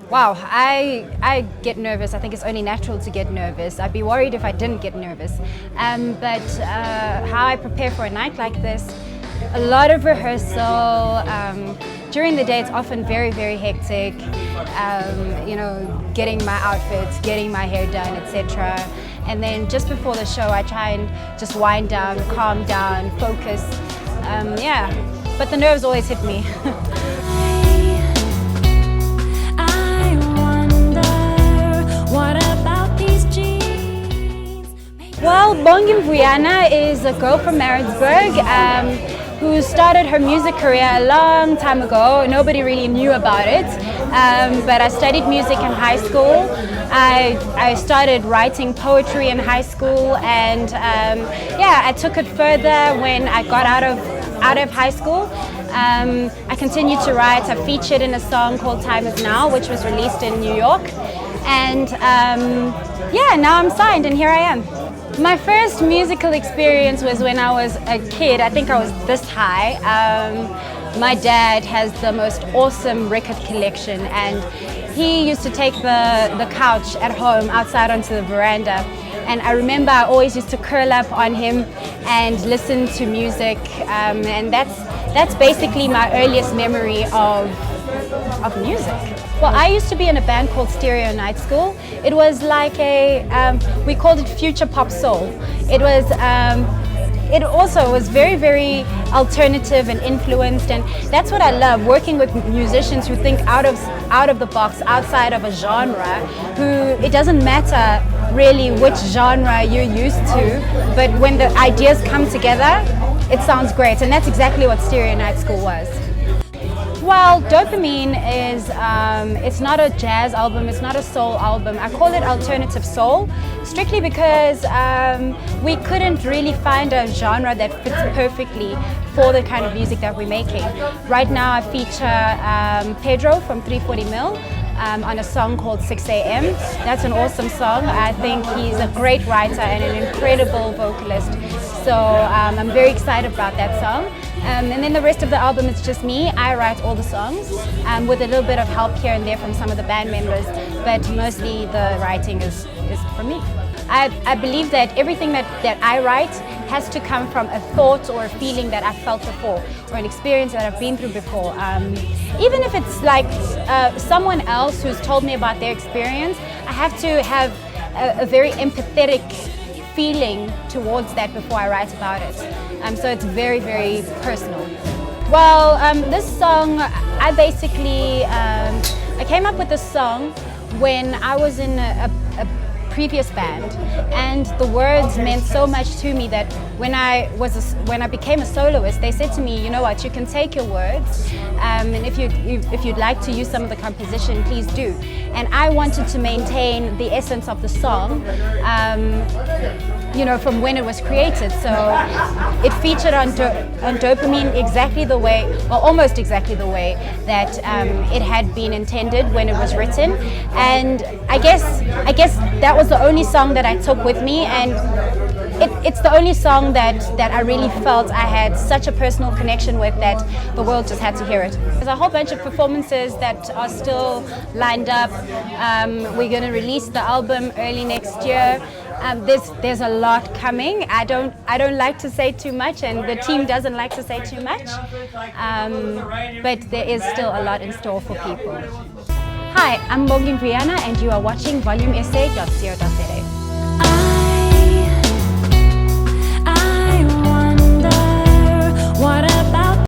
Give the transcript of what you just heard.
Wow, I get nervous. I think it's only natural to get nervous. I'd be worried if I didn't get nervous. But how I prepare for a night like this, a lot of rehearsal. During the day, it's often very, very hectic. You know, getting my outfits, getting my hair done, etc. And then just before the show, I try and just wind down, calm down, focus. Yeah, but the nerves always hit me. Well, Bongi Mvuyana is a girl from Maritzburg who started her music career a long time ago. Nobody really knew about it, but I studied music in high school. I started writing poetry in high school, and yeah, I took it further when I got out of high school. I continued to write. I featured in a song called Time Is Now, which was released in New York, and yeah, now I'm signed and here I am. My first musical experience was when I was a kid. I think I was this high. My dad has the most awesome record collection, and he used to take the couch at home outside onto the veranda. And I remember I always used to curl up on him and listen to music, and that's basically my earliest memory of music. Well, I used to be in a band called Stereo Night School. It was like we called it future pop soul. It also was very, very alternative and influenced, and that's what I love, working with musicians who think out of the box, outside of a genre, who it doesn't matter really which genre you're used to, but when the ideas come together, it sounds great, and that's exactly what Stereo Night School was. Well, Dopamine is, it's not a jazz album, it's not a soul album. I call it alternative soul, strictly because we couldn't really find a genre that fits perfectly for the kind of music that we're making. Right now I feature Pedro from 340ml on a song called 6 AM. That's an awesome song. I think he's a great writer and an incredible vocalist. So I'm very excited about that song. And then the rest of the album is just me. I write all the songs with a little bit of help here and there from some of the band members, but mostly the writing is from me. I believe that everything that I write has to come from a thought or a feeling that I've felt before, or an experience that I've been through before. Even if it's like someone else who's told me about their experience, I have to have a very empathetic feeling towards that before I write about it. So it's very, very personal. Well, this song, I basically, I came up with this song when I was in a previous band, and the words meant so much to me that when I became a soloist, they said to me, you know what, you can take your words, and if you'd like to use some of the composition, please do. And I wanted to maintain the essence of the song, you know, from when it was created. So it featured on Dopamine exactly the way, or almost exactly the way that it had been intended when it was written. And I guess that was the only song that I took with me, and it's the only song that I really felt I had such a personal connection with that the world just had to hear it. There's a whole bunch of performances that are still lined up. We're going to release the album early next year. There's a lot coming. I don't like to say too much, and the team doesn't like to say too much. But there is still a lot in store for people. Hi, I'm Bongi Mvuyana, and you are watching volumesa.co.za.